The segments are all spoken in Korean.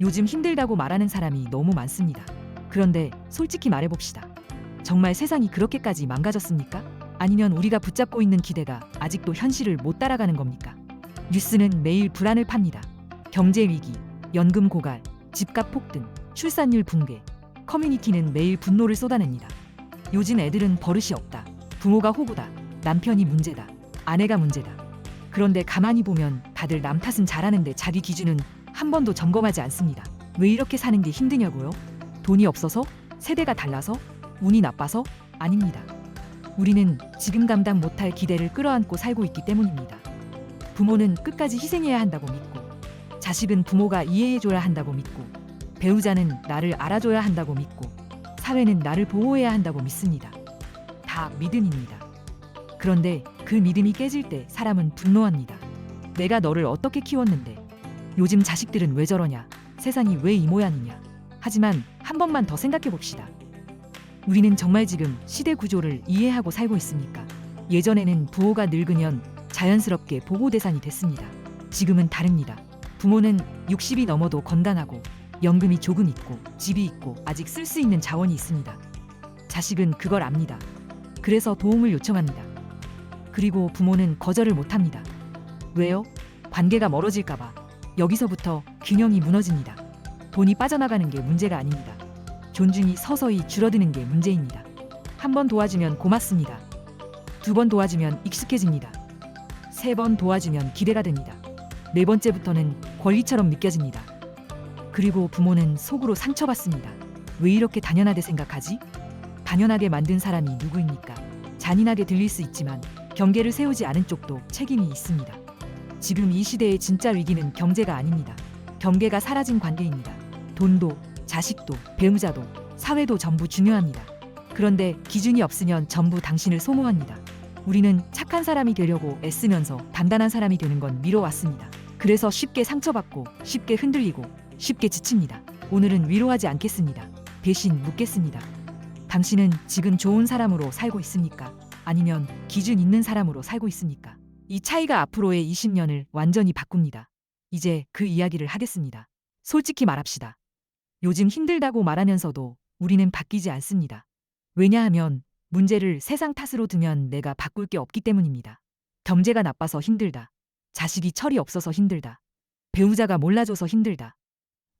요즘 힘들다고 말하는 사람이 너무 많습니다. 그런데 솔직히 말해봅시다. 정말 세상이 그렇게까지 망가졌습니까? 아니면 우리가 붙잡고 있는 기대가 아직도 현실을 못 따라가는 겁니까? 뉴스는 매일 불안을 팝니다. 경제 위기, 연금 고갈, 집값 폭등, 출산율 붕괴, 커뮤니티는 매일 분노를 쏟아냅니다. 요즘 애들은 버릇이 없다. 부모가 호구다. 남편이 문제다. 아내가 문제다. 그런데 가만히 보면 다들 남 탓은 잘하는데 자기 기준은 한 번도 점검하지 않습니다. 왜 이렇게 사는 게 힘드냐고요? 돈이 없어서? 세대가 달라서? 운이 나빠서? 아닙니다. 우리는 지금 감당 못할 기대를 끌어안고 살고 있기 때문입니다. 부모는 끝까지 희생해야 한다고 믿고, 자식은 부모가 이해해줘야 한다고 믿고, 배우자는 나를 알아줘야 한다고 믿고, 사회는 나를 보호해야 한다고 믿습니다. 다 믿음입니다. 그런데 그 믿음이 깨질 때 사람은 분노합니다. 내가 너를 어떻게 키웠는데? 요즘 자식들은 왜 저러냐? 세상이 왜 이 모양이냐? 하지만 한 번만 더 생각해 봅시다. 우리는 정말 지금 시대 구조를 이해하고 살고 있습니까? 예전에는 부모가 늙으면 자연스럽게 보호 대상이 됐습니다. 지금은 다릅니다. 부모는 60이 넘어도 건강하고 연금이 조금 있고 집이 있고 아직 쓸 수 있는 자원이 있습니다. 자식은 그걸 압니다. 그래서 도움을 요청합니다. 그리고 부모는 거절을 못합니다. 왜요? 관계가 멀어질까봐. 여기서부터 균형이 무너집니다. 돈이 빠져나가는 게 문제가 아닙니다. 존중이 서서히 줄어드는 게 문제입니다. 한 번 도와주면 고맙습니다. 두 번 도와주면 익숙해집니다. 세 번 도와주면 기대가 됩니다. 네 번째부터는 권리처럼 느껴집니다. 그리고 부모는 속으로 상처받습니다. 왜 이렇게 당연하게 생각하지? 당연하게 만든 사람이 누구입니까? 잔인하게 들릴 수 있지만 경계를 세우지 않은 쪽도 책임이 있습니다. 지금 이 시대의 진짜 위기는 경제가 아닙니다. 경계가 사라진 관계입니다. 돈도, 자식도, 배우자도, 사회도 전부 중요합니다. 그런데 기준이 없으면 전부 당신을 소모합니다. 우리는 착한 사람이 되려고 애쓰면서 단단한 사람이 되는 건 미뤄왔습니다. 그래서 쉽게 상처받고, 쉽게 흔들리고, 쉽게 지칩니다. 오늘은 위로하지 않겠습니다. 대신 묻겠습니다. 당신은 지금 좋은 사람으로 살고 있습니까? 아니면 기준 있는 사람으로 살고 있습니까? 이 차이가 앞으로의 20년을 완전히 바꿉니다. 이제 그 이야기를 하겠습니다. 솔직히 말합시다. 요즘 힘들다고 말하면서도 우리는 바뀌지 않습니다. 왜냐하면 문제를 세상 탓으로 두면 내가 바꿀 게 없기 때문입니다. 경제가 나빠서 힘들다. 자식이 철이 없어서 힘들다. 배우자가 몰라줘서 힘들다.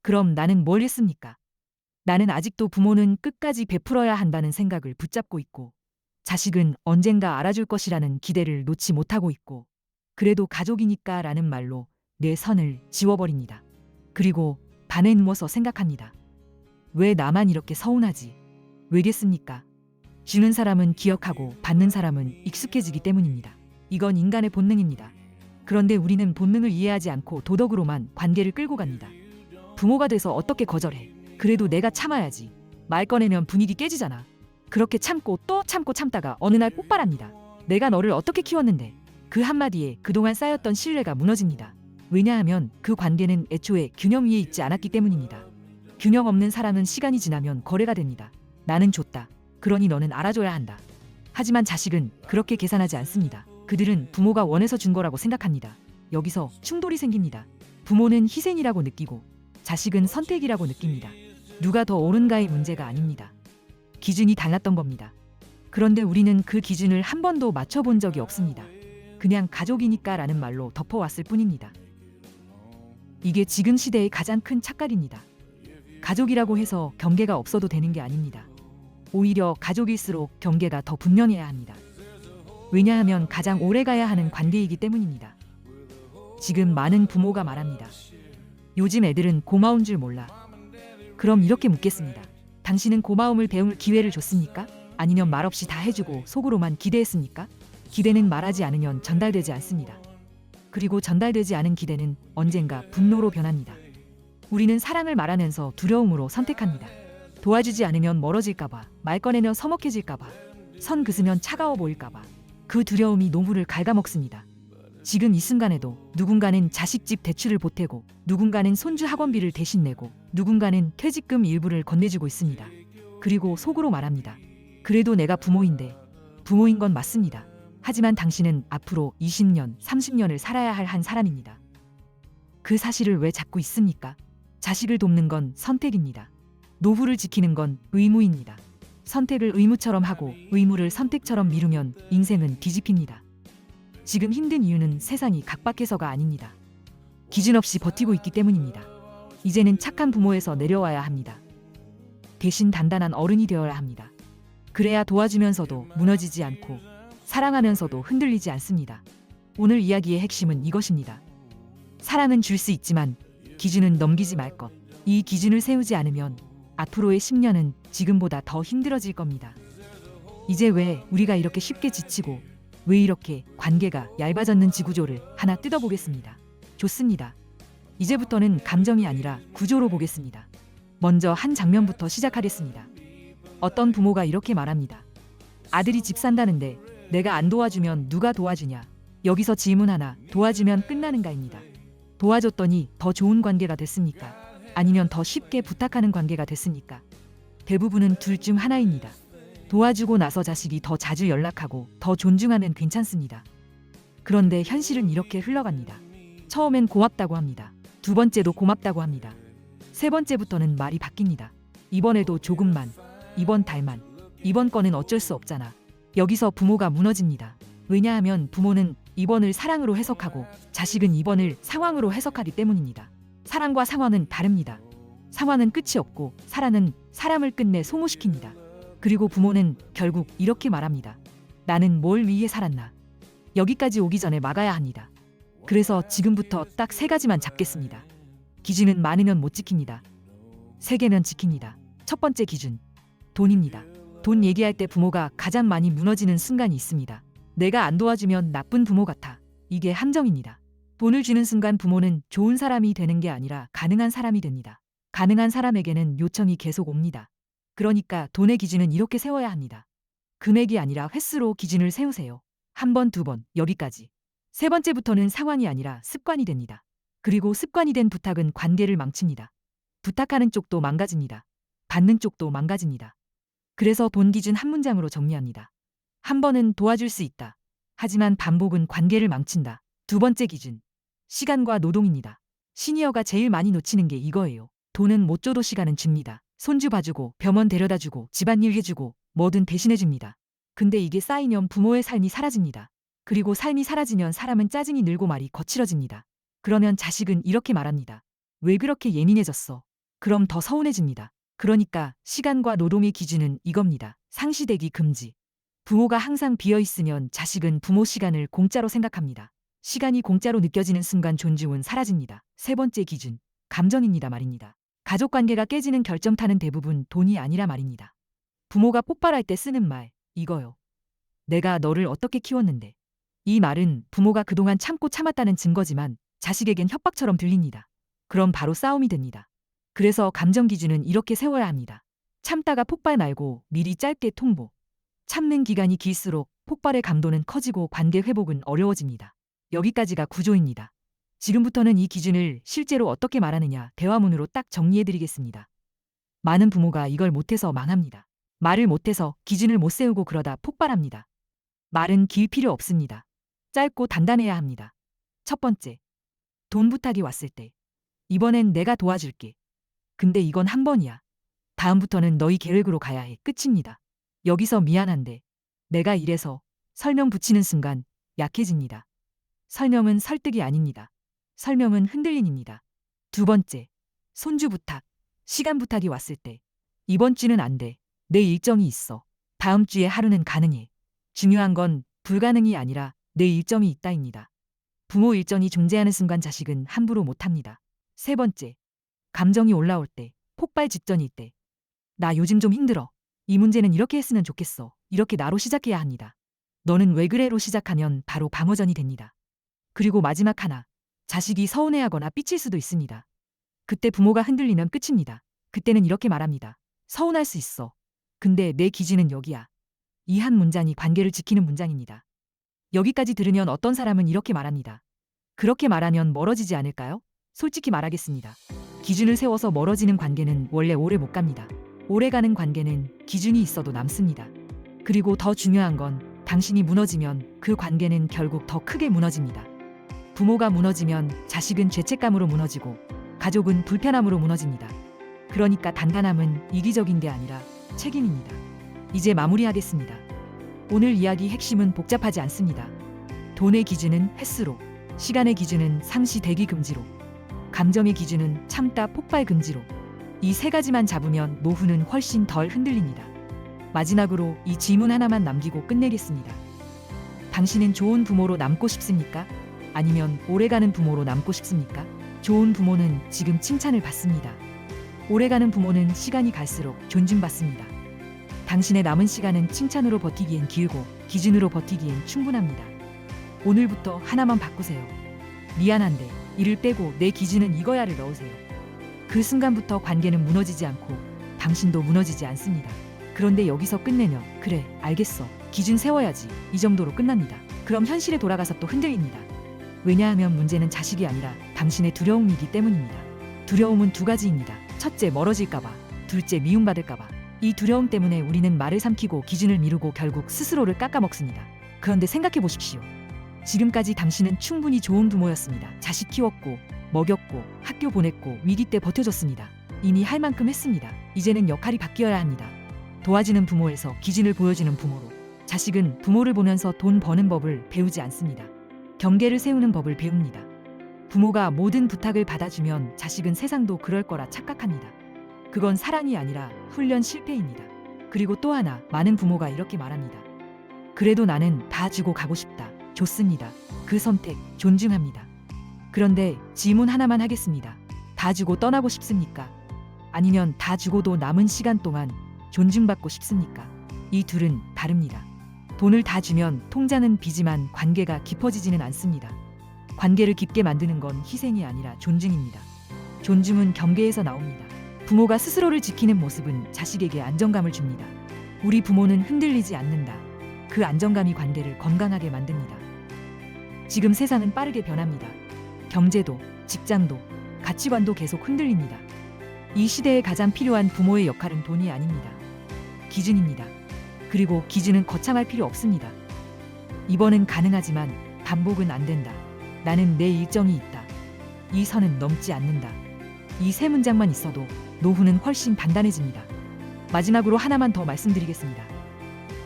그럼 나는 뭘 했습니까? 나는 아직도 부모는 끝까지 베풀어야 한다는 생각을 붙잡고 있고, 자식은 언젠가 알아줄 것이라는 기대를 놓지 못하고 있고, 그래도 가족이니까 라는 말로 내 선을 지워버립니다. 그리고 반에 누워서 생각합니다. 왜 나만 이렇게 서운하지? 왜겠습니까? 주는 사람은 기억하고 받는 사람은 익숙해지기 때문입니다. 이건 인간의 본능입니다. 그런데 우리는 본능을 이해하지 않고 도덕으로만 관계를 끌고 갑니다. 부모가 돼서 어떻게 거절해? 그래도 내가 참아야지. 말 꺼내면 분위기 깨지잖아. 그렇게 참고 또 참고 참다가 어느 날 폭발합니다. 내가 너를 어떻게 키웠는데? 그 한마디에 그동안 쌓였던 신뢰가 무너집니다. 왜냐하면 그 관계는 애초에 균형 위에 있지 않았기 때문입니다. 균형 없는 사람은 시간이 지나면 거래가 됩니다. 나는 줬다. 그러니 너는 알아줘야 한다. 하지만 자식은 그렇게 계산하지 않습니다. 그들은 부모가 원해서 준 거라고 생각합니다. 여기서 충돌이 생깁니다. 부모는 희생이라고 느끼고 자식은 선택이라고 느낍니다. 누가 더 옳은가의 문제가 아닙니다. 기준이 달랐던 겁니다. 그런데 우리는 그 기준을 한 번도 맞춰본 적이 없습니다. 그냥 가족이니까 라는 말로 덮어왔을 뿐입니다. 이게 지금 시대의 가장 큰 착각입니다. 가족이라고 해서 경계가 없어도 되는 게 아닙니다. 오히려 가족일수록 경계가 더 분명해야 합니다. 왜냐하면 가장 오래가야 하는 관계이기 때문입니다. 지금 많은 부모가 말합니다. 요즘 애들은 고마운 줄 몰라. 그럼 이렇게 묻겠습니다. 당신은 고마움을 배울 기회를 줬습니까? 아니면 말없이 다 해주고 속으로만 기대했습니까? 기대는 말하지 않으면 전달되지 않습니다. 그리고 전달되지 않은 기대는 언젠가 분노로 변합니다. 우리는 사랑을 말하면서 두려움으로 선택합니다. 도와주지 않으면 멀어질까봐, 말 꺼내면 서먹해질까봐, 선 그으면 차가워 보일까봐 그 두려움이 노후를 갉아먹습니다. 지금 이 순간에도 누군가는 자식집 대출을 보태고, 누군가는 손주 학원비를 대신 내고, 누군가는 퇴직금 일부를 건네주고 있습니다. 그리고 속으로 말합니다. 그래도 내가 부모인데. 부모인 건 맞습니다. 하지만 당신은 앞으로 20년, 30년을 살아야 할 한 사람입니다. 그 사실을 왜 잡고 있습니까? 자식을 돕는 건 선택입니다. 노후를 지키는 건 의무입니다. 선택을 의무처럼 하고 의무를 선택처럼 미루면 인생은 뒤집힙니다. 지금 힘든 이유는 세상이 각박해서가 아닙니다. 기준 없이 버티고 있기 때문입니다. 이제는 착한 부모에서 내려와야 합니다. 대신 단단한 어른이 되어야 합니다. 그래야 도와주면서도 무너지지 않고 사랑하면서도 흔들리지 않습니다. 오늘 이야기의 핵심은 이것입니다. 사랑은 줄 수 있지만 기준은 넘기지 말 것. 이 기준을 세우지 않으면 앞으로의 10년은 지금보다 더 힘들어질 겁니다. 이제 왜 우리가 이렇게 쉽게 지치고 왜 이렇게 관계가 얇아졌는지 구조를 하나 뜯어보겠습니다. 좋습니다. 이제부터는 감정이 아니라 구조로 보겠습니다. 먼저 한 장면부터 시작하겠습니다. 어떤 부모가 이렇게 말합니다. 아들이 집 산다는데 내가 안 도와주면 누가 도와주냐. 여기서 질문 하나, 도와주면 끝나는가입니다. 도와줬더니 더 좋은 관계가 됐습니까? 아니면 더 쉽게 부탁하는 관계가 됐습니까? 대부분은 둘 중 하나입니다. 도와주고 나서 자식이 더 자주 연락하고 더 존중하면 괜찮습니다. 그런데 현실은 이렇게 흘러갑니다. 처음엔 고맙다고 합니다. 두 번째도 고맙다고 합니다. 세 번째부터는 말이 바뀝니다. 이번에도 조금만, 이번 달만, 이번 건은 어쩔 수 없잖아. 여기서 부모가 무너집니다. 왜냐하면 부모는 이번을 사랑으로 해석하고 자식은 이번을 상황으로 해석하기 때문입니다. 사랑과 상황은 다릅니다. 상황은 끝이 없고 사랑은 사람을 끝내 소모시킵니다. 그리고 부모는 결국 이렇게 말합니다. 나는 뭘 위해 살았나. 여기까지 오기 전에 막아야 합니다. 그래서 지금부터 딱 3가지만 잡겠습니다. 기준은 많으면 못 지킵니다. 3개면 지킵니다. 첫 번째 기준, 돈입니다. 돈 얘기할 때 부모가 가장 많이 무너지는 순간이 있습니다. 내가 안 도와주면 나쁜 부모 같아. 이게 함정입니다. 돈을 주는 순간 부모는 좋은 사람이 되는 게 아니라 가능한 사람이 됩니다. 가능한 사람에게는 요청이 계속 옵니다. 그러니까 돈의 기준은 이렇게 세워야 합니다. 금액이 아니라 횟수로 기준을 세우세요. 1번, 2번, 여기까지. 세 번째부터는 상황이 아니라 습관이 됩니다. 그리고 습관이 된 부탁은 관계를 망칩니다. 부탁하는 쪽도 망가집니다. 받는 쪽도 망가집니다. 그래서 본 기준 한 문장으로 정리합니다. 한 번은 도와줄 수 있다. 하지만 반복은 관계를 망친다. 두 번째 기준, 시간과 노동입니다. 시니어가 제일 많이 놓치는 게 이거예요. 돈은 못 줘도 시간은 줍니다. 손주 봐주고 병원 데려다주고 집안일 해주고 뭐든 대신해줍니다. 근데 이게 쌓이면 부모의 삶이 사라집니다. 그리고 삶이 사라지면 사람은 짜증이 늘고 말이 거칠어집니다. 그러면 자식은 이렇게 말합니다. 왜 그렇게 예민해졌어? 그럼 더 서운해집니다. 그러니까 시간과 노동의 기준은 이겁니다. 상시되기 금지. 부모가 항상 비어있으면 자식은 부모 시간을 공짜로 생각합니다. 시간이 공짜로 느껴지는 순간 존중은 사라집니다. 세 번째 기준, 감정입니다 말입니다. 가족관계가 깨지는 결정타는 대부분 돈이 아니라 말입니다. 부모가 폭발할 때 쓰는 말, 이거요. 내가 너를 어떻게 키웠는데. 이 말은 부모가 그동안 참고 참았다는 증거지만 자식에겐 협박처럼 들립니다. 그럼 바로 싸움이 됩니다. 그래서 감정 기준은 이렇게 세워야 합니다. 참다가 폭발 말고 미리 짧게 통보. 참는 기간이 길수록 폭발의 강도는 커지고 관계 회복은 어려워집니다. 여기까지가 구조입니다. 지금부터는 이 기준을 실제로 어떻게 말하느냐 대화문으로 딱 정리해드리겠습니다. 많은 부모가 이걸 못해서 망합니다. 말을 못해서 기준을 못 세우고 그러다 폭발합니다. 말은 길 필요 없습니다. 짧고 단단해야 합니다. 첫 번째, 돈 부탁이 왔을 때. 이번엔 내가 도와줄게. 근데 이건 한 번이야. 다음부터는 너희 계획으로 가야 해. 끝입니다. 여기서 미안한데 내가 이래서 설명 붙이는 순간 약해집니다. 설명은 설득이 아닙니다. 설명은 흔들림입니다. 두 번째, 손주 부탁, 시간 부탁이 왔을 때. 이번 주는 안 돼. 내 일정이 있어. 다음 주에 하루는 가능해. 중요한 건 불가능이 아니라 내 일정이 있다입니다. 부모 일정이 존재하는 순간 자식은 함부로 못합니다. 세 번째, 감정이 올라올 때, 폭발 직전일 때. 나 요즘 좀 힘들어. 이 문제는 이렇게 했으면 좋겠어. 이렇게 나로 시작해야 합니다. 너는 왜 그래로 시작하면 바로 방어전이 됩니다. 그리고 마지막 하나, 자식이 서운해하거나 삐칠 수도 있습니다. 그때 부모가 흔들리면 끝입니다. 그때는 이렇게 말합니다. 서운할 수 있어. 근데 내 기준은 여기야. 이 한 문장이 관계를 지키는 문장입니다. 여기까지 들으면 어떤 사람은 이렇게 말합니다. 그렇게 말하면 멀어지지 않을까요? 솔직히 말하겠습니다. 기준을 세워서 멀어지는 관계는 원래 오래 못 갑니다. 오래가는 관계는 기준이 있어도 남습니다. 그리고 더 중요한 건 당신이 무너지면 그 관계는 결국 더 크게 무너집니다. 부모가 무너지면 자식은 죄책감으로 무너지고 가족은 불편함으로 무너집니다. 그러니까 단단함은 이기적인 게 아니라 책임입니다. 이제 마무리하겠습니다. 오늘 이야기 핵심은 복잡하지 않습니다. 돈의 기준은 횟수로, 시간의 기준은 상시 대기 금지로, 감정의 기준은 참다 폭발 금지로, 이 세 가지만 잡으면 노후는 훨씬 덜 흔들립니다. 마지막으로 이 질문 하나만 남기고 끝내겠습니다. 당신은 좋은 부모로 남고 싶습니까? 아니면 오래가는 부모로 남고 싶습니까? 좋은 부모는 지금 칭찬을 받습니다. 오래가는 부모는 시간이 갈수록 존중받습니다. 당신의 남은 시간은 칭찬으로 버티기엔 길고 기준으로 버티기엔 충분합니다. 오늘부터 하나만 바꾸세요. 미안한데 이를 빼고 내 기준은 이거야를 넣으세요. 그 순간부터 관계는 무너지지 않고 당신도 무너지지 않습니다. 그런데 여기서 끝내면 그래 알겠어 기준 세워야지 이 정도로 끝납니다. 그럼 현실에 돌아가서 또 흔들립니다. 왜냐하면 문제는 자식이 아니라 당신의 두려움이기 때문입니다. 두려움은 두 가지입니다. 첫째 멀어질까봐, 둘째 미움받을까봐. 이 두려움 때문에 우리는 말을 삼키고 기준을 미루고 결국 스스로를 깎아먹습니다. 그런데 생각해 보십시오. 지금까지 당신은 충분히 좋은 부모였습니다. 자식 키웠고 먹였고 학교 보냈고 위기 때 버텨줬습니다. 이미 할 만큼 했습니다. 이제는 역할이 바뀌어야 합니다. 도와주는 부모에서 기준을 보여주는 부모로. 자식은 부모를 보면서 돈 버는 법을 배우지 않습니다. 경계를 세우는 법을 배웁니다. 부모가 모든 부탁을 받아주면 자식은 세상도 그럴 거라 착각합니다. 그건 사랑이 아니라 훈련 실패입니다. 그리고 또 하나 많은 부모가 이렇게 말합니다. 그래도 나는 다 주고 가고 싶다. 좋습니다. 그 선택 존중합니다. 그런데 질문 하나만 하겠습니다. 다 주고 떠나고 싶습니까? 아니면 다 주고도 남은 시간 동안 존중받고 싶습니까? 이 둘은 다릅니다. 돈을 다 주면 통장은 비지만 관계가 깊어지지는 않습니다. 관계를 깊게 만드는 건 희생이 아니라 존중입니다. 존중은 경계에서 나옵니다. 부모가 스스로를 지키는 모습은 자식에게 안정감을 줍니다. 우리 부모는 흔들리지 않는다. 그 안정감이 관계를 건강하게 만듭니다. 지금 세상은 빠르게 변합니다. 경제도, 직장도, 가치관도 계속 흔들립니다. 이 시대에 가장 필요한 부모의 역할은 돈이 아닙니다. 기준입니다. 그리고 기준은 거창할 필요 없습니다. 이번은 가능하지만 반복은 안 된다. 나는 내 일정이 있다. 이 선은 넘지 않는다. 이 세 문장만 있어도 노후는 훨씬 단단해집니다. 마지막으로 하나만 더 말씀드리겠습니다.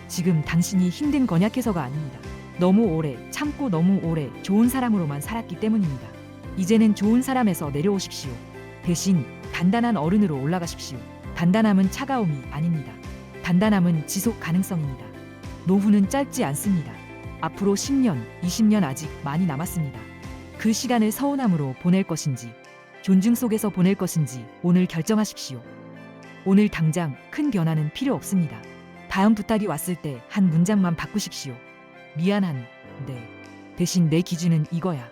지금 당신이 힘든 건 약해서가 아닙니다. 너무 오래 참고 너무 오래 좋은 사람으로만 살았기 때문입니다. 이제는 좋은 사람에서 내려오십시오. 대신 단단한 어른으로 올라가십시오. 단단함은 차가움이 아닙니다. 단단함은 지속 가능성입니다. 노후는 짧지 않습니다. 앞으로 10년, 20년 아직 많이 남았습니다. 그 시간을 서운함으로 보낼 것인지, 존중 속에서 보낼 것인지 오늘 결정하십시오. 오늘 당장 큰 변화는 필요 없습니다. 다음 부탁이 왔을 때 한 문장만 바꾸십시오. 미안한, 네. 대신 내 기준은 이거야.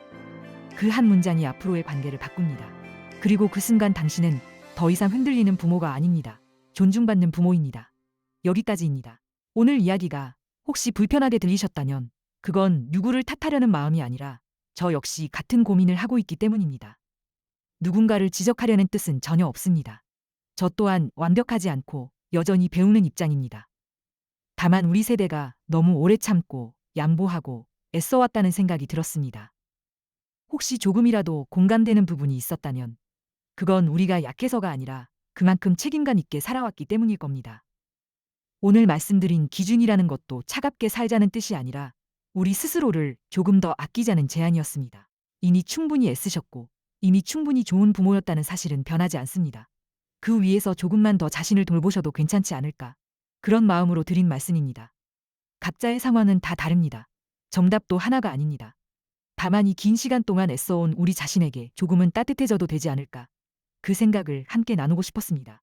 그 한 문장이 앞으로의 관계를 바꿉니다. 그리고 그 순간 당신은 더 이상 흔들리는 부모가 아닙니다. 존중받는 부모입니다. 여기까지입니다. 오늘 이야기가 혹시 불편하게 들리셨다면 그건 누구를 탓하려는 마음이 아니라 저 역시 같은 고민을 하고 있기 때문입니다. 누군가를 지적하려는 뜻은 전혀 없습니다. 저 또한 완벽하지 않고 여전히 배우는 입장입니다. 다만 우리 세대가 너무 오래 참고 양보하고 애써왔다는 생각이 들었습니다. 혹시 조금이라도 공감되는 부분이 있었다면 그건 우리가 약해서가 아니라 그만큼 책임감 있게 살아왔기 때문일 겁니다. 오늘 말씀드린 기준이라는 것도 차갑게 살자는 뜻이 아니라 우리 스스로를 조금 더 아끼자는 제안이었습니다. 이미 충분히 애쓰셨고 이미 충분히 좋은 부모였다는 사실은 변하지 않습니다. 그 위에서 조금만 더 자신을 돌보셔도 괜찮지 않을까. 그런 마음으로 드린 말씀입니다. 각자의 상황은 다 다릅니다. 정답도 하나가 아닙니다. 다만 이 긴 시간 동안 애써온 우리 자신에게 조금은 따뜻해져도 되지 않을까. 그 생각을 함께 나누고 싶었습니다.